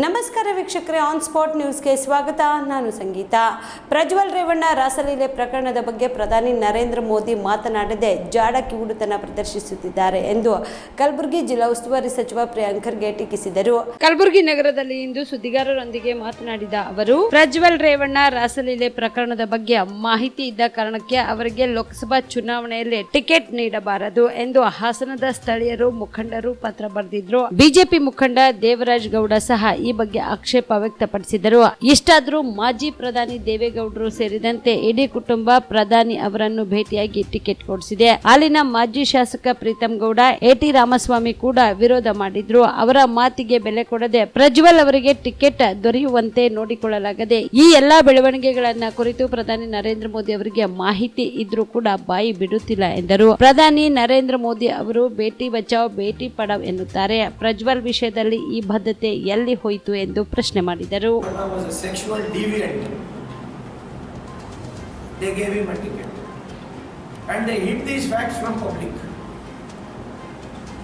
ನಮಸ್ಕಾರ ವೀಕ್ಷಕರೇ, on spot ನ್ಯೂಸ್ಗೆ ಸ್ವಾಗತ. ನಾನು ಸಂಗೀತ. ಪ್ರಜ್ವಲ್ ರೇವಣ್ಣ ರಾಸಲೀಲೆ ಪ್ರಕರಣದ ಬಗ್ಗೆ ಪ್ರಧಾನಿ ನರೇಂದ್ರ ಮೋದಿ ಮಾತನಾಡದೆ ಜಾಡ ಕಿವುಡುತನ ಪ್ರದರ್ಶಿಸುತ್ತಿದ್ದಾರೆ ಎಂದು ಕಲಬುರಗಿ ಜಿಲ್ಲಾ ಉಸ್ತುವಾರಿ ಸಚಿವ ಪ್ರಿಯಾಂಕ್ ಖರ್ಗೆ ಟೀಕಿಸಿದರು. ಕಲಬುರಗಿ ನಗರದಲ್ಲಿ ಇಂದು ಸುದ್ದಿಗಾರರೊಂದಿಗೆ ಮಾತನಾಡಿದ ಅವರು, ಪ್ರಜ್ವಲ್ ರೇವಣ್ಣ ರಾಸಲೀಲೆ ಪ್ರಕರಣದ ಬಗ್ಗೆ ಮಾಹಿತಿ ಇದ್ದ ಕಾರಣಕ್ಕೆ ಅವರಿಗೆ ಲೋಕಸಭಾ ಚುನಾವಣೆಯಲ್ಲಿ ಟಿಕೆಟ್ ನೀಡಬಾರದು ಎಂದು ಹಾಸನದ ಸ್ಥಳೀಯರು ಮುಖಂಡರು ಪತ್ರ ಬರೆದಿದ್ರು. ಬಿಜೆಪಿ ಮುಖಂಡ ದೇವರಾಜ್ ಗೌಡ ಸಹ ಈ ಬಗ್ಗೆ ಆಕ್ಷೇಪ ವ್ಯಕ್ತಪಡಿಸಿದರು. ಇಷ್ಟಾದರೂ ಮಾಜಿ ಪ್ರಧಾನಿ ದೇವೇಗೌಡರು ಸೇರಿದಂತೆ ಇಡೀ ಕುಟುಂಬ ಪ್ರಧಾನಿ ಅವರನ್ನು ಭೇಟಿಯಾಗಿ ಟಿಕೆಟ್ ಕೊಡಿಸಿದೆ. ಅಲ್ಲಿನ ಮಾಜಿ ಶಾಸಕ ಪ್ರೀತಮ್ ಗೌಡ, ಎಟಿ ರಾಮಸ್ವಾಮಿ ಕೂಡ ವಿರೋಧ ಮಾಡಿದ್ರು. ಅವರ ಮಾತಿಗೆ ಬೆಲೆ ಕೊಡದೆ ಪ್ರಜ್ವಲ್ ಅವರಿಗೆ ಟಿಕೆಟ್ ದೊರೆಯುವಂತೆ ನೋಡಿಕೊಳ್ಳಲಾಗದೆ ಈ ಎಲ್ಲಾ ಬೆಳವಣಿಗೆಗಳನ್ನ ಕುರಿತು ಪ್ರಧಾನಿ ನರೇಂದ್ರ ಮೋದಿ ಅವರಿಗೆ ಮಾಹಿತಿ ಇದ್ರೂ ಕೂಡ ಬಾಯಿ ಬಿಡುತ್ತಿಲ್ಲ ಎಂದರು. ಪ್ರಧಾನಿ ನರೇಂದ್ರ ಮೋದಿ ಅವರು ಬೇಟಿ ಬಚಾವ್ ಬೇಟಿ ಪಡಾವ್ ಎನ್ನುತ್ತಾರೆ. ಪ್ರಜ್ವಲ್ ವಿಷಯದಲ್ಲಿ ಈ ಬದ್ಧತೆ ಎಲ್ಲಿ ಹೋಯಿತು ಎಂದು ಪ್ರಶ್ನೆ ಮಾಡಿದರು.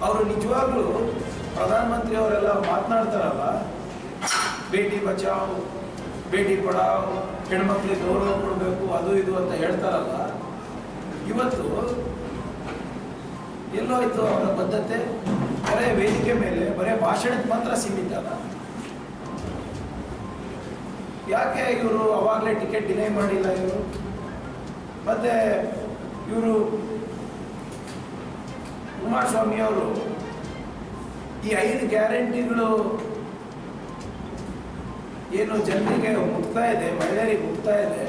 ಅವರು ನಿಜವಾಗ್ಲೂ ಪ್ರಧಾನಮಂತ್ರಿ ಅವರೆಲ್ಲ ಮಾತನಾಡ್ತಾರಲ್ಲ, ಬೇಟಿ ಬಚಾವ್ ಬೇಟಿ ಪಡಾವ್, ಹೆಣ್ಮಕ್ಳಿಗೆ ಗೌರವ ಕೊಡಬೇಕು, ಅದು ಇದು ಅಂತ ಹೇಳ್ತಾರಲ್ಲ, ಇವತ್ತು ಎಲ್ಲೋಯ್ತು ಅವರ ಬದ್ಧತೆ? ಬರೇ ವೇದಿಕೆ ಮೇಲೆ ಬರೇ ಭಾಷಣಕ್ಕೆ ಮಾತ್ರ ಸೀಮಿತ ಅಲ್ಲ. ಯಾಕೆ ಇವರು ಅವಾಗಲೇ ಟಿಕೆಟ್ ಡಿಲೇ ಮಾಡಿಲ್ಲ? ಇವರು ಮತ್ತೆ ಇವರು ಕುಮಾರಸ್ವಾಮಿ ಅವರು ಈ 5 ಗ್ಯಾರಂಟಿಗಳು ಏನು ಜನರಿಗೆ ಮುಟ್ತಾ ಇದೆ, ಮಹಿಳೆಯರಿಗೆ ಮುಟ್ತಾ ಇದೆ,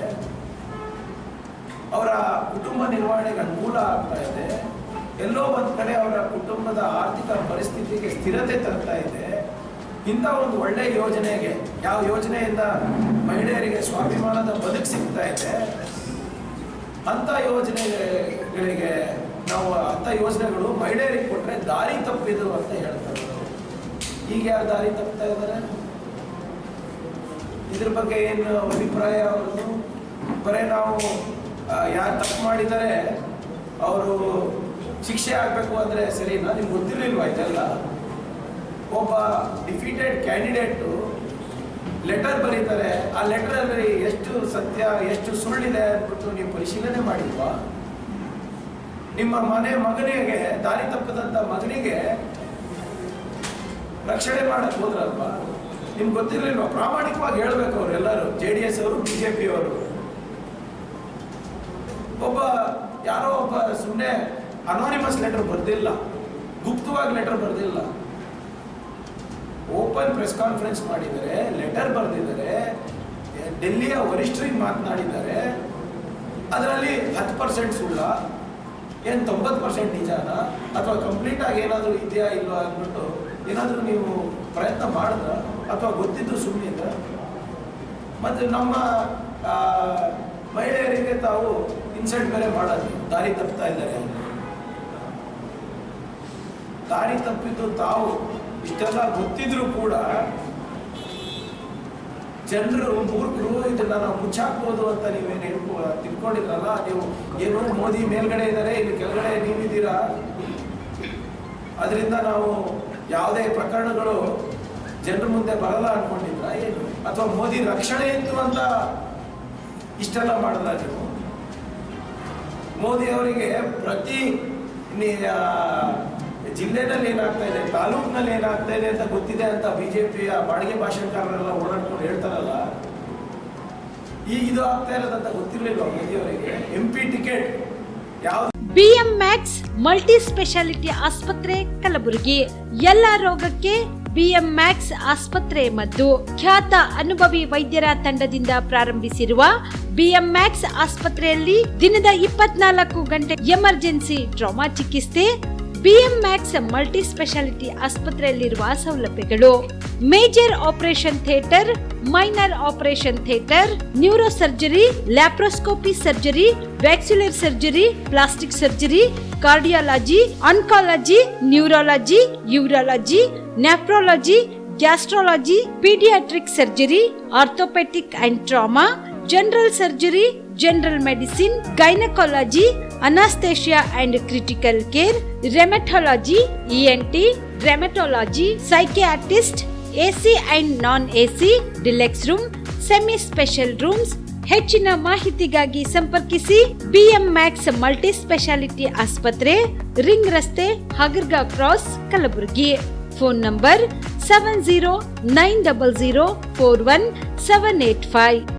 ಅವರ ಕುಟುಂಬ ನಿರ್ವಹಣೆಗೆ ಅನುಕೂಲ ಆಗ್ತಾ ಇದೆ, ಎಲ್ಲೋ ಒಂದ್ ಕಡೆ ಅವರ ಕುಟುಂಬದ ಆರ್ಥಿಕ ಪರಿಸ್ಥಿತಿಗೆ ಸ್ಥಿರತೆ ತರ್ತಾ ಇದೆ. ಇಂಥ ಒಂದು ಒಳ್ಳೆ ಯೋಜನೆಗೆ, ಯಾವ ಯೋಜನೆಯಿಂದ ಮಹಿಳೆಯರಿಗೆ ಸ್ವಾಭಿಮಾನದ ಬದುಕು ಸಿಗ್ತಾ ಇದೆ, ಅಂಥ ಯೋಜನೆಗಳಿಗೆ ಅಂಥ ಯೋಜನೆಗಳು ಮಹಿಳೆಯರಿಗೆ ಕೊಟ್ಟರೆ ದಾರಿ ತಪ್ಪಿದ್ರು ಅಂತ ಹೇಳ್ತಾರೆ. ಈಗ ಯಾರು ದಾರಿ ತಪ್ಪಿತಾ ಇದ್ದಾರೆ? ಇದ್ರ ಬಗ್ಗೆ ಏನು ಅಭಿಪ್ರಾಯ ಅವ್ರದ್ದು? ಬರೀ ನಾವು ಯಾರು ತಪ್ಪು ಮಾಡಿದ್ದಾರೆ ಅವರು ಶಿಕ್ಷೆ ಆಗಬೇಕು ಅಂದರೆ ಸರಿನಾ? ನಿಮ್ಗೆ ಗೊತ್ತಿರಲಿಲ್ವಾ ಇದೆಲ್ಲ? ಒಬ್ಬ ಡಿಫೀಟೆಡ್ ಕ್ಯಾಂಡಿಡೇಟು ಲೆಟರ್ ಬರೀತಾರೆ, ಆ ಲೆಟರಲ್ಲಿ ಎಷ್ಟು ಸತ್ಯ ಎಷ್ಟು ಸುಳ್ಳಿದೆ ಅಂದ್ಬಿಟ್ಟು ನೀವು ಪರಿಶೀಲನೆ ಮಾಡಿಲ್ವಾ? ನಿಮ್ಮ ಮಗನಿಗೆ, ದಾರಿ ತಪ್ಪದಂಥ ಮಗನಿಗೆ ರಕ್ಷಣೆ ಮಾಡಕ್ ಹೋದ್ರಲ್ವಾ? ನಿಮ್ಗೆ ಗೊತ್ತಿರಲಿಲ್ವಾ? ಪ್ರಾಮಾಣಿಕವಾಗಿ ಹೇಳ್ಬೇಕು ಅವರೆಲ್ಲರೂ, JDS ಅವರು, BJP ಅವರು. ಯಾರೋ ಒಬ್ಬ ಸುಮ್ಮನೆ ಅನಾನಿಮಸ್ ಲೆಟರ್ ಬರ್ದಿಲ್ಲ, ಗುಪ್ತವಾಗಿ ಲೆಟರ್ ಬರ್ದಿಲ್ಲ, ಓಪನ್ ಪ್ರೆಸ್ ಕಾನ್ಫರೆನ್ಸ್ ಮಾಡಿದ್ದಾರೆ, ಲೆಟರ್ ಬರೆದಿದ್ದಾರೆ, ಡೆಲ್ಲಿಯ ವರಿಷ್ಠರಿಗೆ ಮಾತನಾಡಿದ್ದಾರೆ. ಅದರಲ್ಲಿ 10% ಸುಳ್ಳ, ಏನು 90% ನಿಜಾನ, ಅಥವಾ ಕಂಪ್ಲೀಟ್ ಆಗಿ ಏನಾದರೂ ಇದೆಯಾ ಇಲ್ವಾ ಅಂದ್ಬಿಟ್ಟು ಏನಾದರೂ ನೀವು ಪ್ರಯತ್ನ ಮಾಡಿದ್ರ, ಅಥವಾ ಗೊತ್ತಿದ್ದು ಸುಮ್ಮನಿದ್ರ? ಮತ್ತು ನಮ್ಮ ಮಹಿಳೆಯರಿಗೆ ತಾವು ಇನ್ಸಲ್ಟ್ ಬೇರೆ ಮಾಡೋದು, ದಾರಿ ತಪ್ಪಿತಾ ಇದ್ದಾರೆ. ದಾರಿ ತಪ್ಪಿದ್ದು ತಾವು ಇಷ್ಟೆಲ್ಲ ಗೊತ್ತಿದ್ರು ಕೂಡ ಜನರು ಮೂರ್ಖರು, ಇದನ್ನ ನಾವು ಮುಚ್ಚಾಕ್ಬೋದು ಅಂತ ನೀವೇನು ತಿಳ್ಕೊಂಡಿದ್ರಲ್ಲ. ನೀವು ಏನು ಮೋದಿ ಮೇಲ್ಗಡೆ ಇದ್ದಾರೆ, ಇಲ್ಲಿ ಕೆಳಗಡೆ ನೀವಿದ್ದೀರಾ, ಅದರಿಂದ ನಾವು ಯಾವುದೇ ಪ್ರಕರಣಗಳು ಜನರ ಮುಂದೆ ಬರಲ್ಲ ಅನ್ಕೊಂಡಿದ್ರ ಏನು? ಅಥವಾ ಮೋದಿ ರಕ್ಷಣೆ ಇತ್ತು ಅಂತ ಇಷ್ಟೆಲ್ಲ ಮಾಡಲ್ಲ ನೀವು? ಮೋದಿ ಅವರಿಗೆ ಪ್ರತಿ ಜಿಲ್ಲೆನಲ್ಲಿ ಏನಾಗ್ತಾ ಇದೆ, ತಾಲೂಕಿನಲ್ಲಿ ಏನಾಗ್ತಾ ಇದೆ ಅಂತ ಗೊತ್ತಿದೆ ಅಂತ ಬಿಜೆಪಿಯ ಬಾಡಿಗೆ ಭಾಷಣಕಾರರೆಲ್ಲ ಓಡಾಡ್ಕೊಂಡು ಹೇಳ್ತಾರಲ್ಲ, ಇದು ಆಗ್ತಾ ಇರೋದಂತ ಗೊತ್ತಿರಲಿಲ್ಲ ಮೋದಿ ಅವರಿಗೆ? MP ಟಿಕೆಟ್ ಯಾವ BMX ಮಲ್ಟಿ ಸ್ಪೆಷಾಲಿಟಿ ಆಸ್ಪತ್ರೆ ಕಲಬುರಗಿ. ಎಲ್ಲ ರೋಗಕ್ಕೆ BMX ಆಸ್ಪತ್ರೆ ಮದ್ದು. ಖ್ಯಾತ ಅನುಭವಿ ವೈದ್ಯರ ತಂಡದಿಂದ ಪ್ರಾರಂಭಿಸಿರುವ BMX ಆಸ್ಪತ್ರೆಯಲ್ಲಿ ದಿನದ 24 ಗಂಟೆ ಎಮರ್ಜೆನ್ಸಿ ಟ್ರಾಮಾ ಚಿಕಿತ್ಸೆ. BMX ಮಲ್ಟಿ ಸ್ಪೆಷಾಲಿಟಿ ಆಸ್ಪತ್ರೆಯಲ್ಲಿರುವ ಸೌಲಭ್ಯಗಳು: major operation theatre, minor operation theatre, neuro surgery, laparoscopy surgery, ವ್ಯಾಕ್ಸ್ಯುಲರ್ surgery, plastic surgery, cardiology, oncology, neurology, urology, nephrology, gastrology, paediatric surgery, orthopaedic and trauma, general surgery, general medicine, gynaecology, anaesthesia and critical care, rheumatology, ENT, rheumatology, psychiatrist, AC and non AC, deluxe room, semi special rooms. ಹೆಚ್ಚಿನ ಮಾಹಿತಿಗಾಗಿ ಸಂಪರ್ಕಿಸಿ BM max multi speciality ಆಸ್ಪತ್ರೆ, ring ರಸ್ತೆ, ಹಗರ್ಗಾ cross, Kalaburagi. Phone number 7090041785.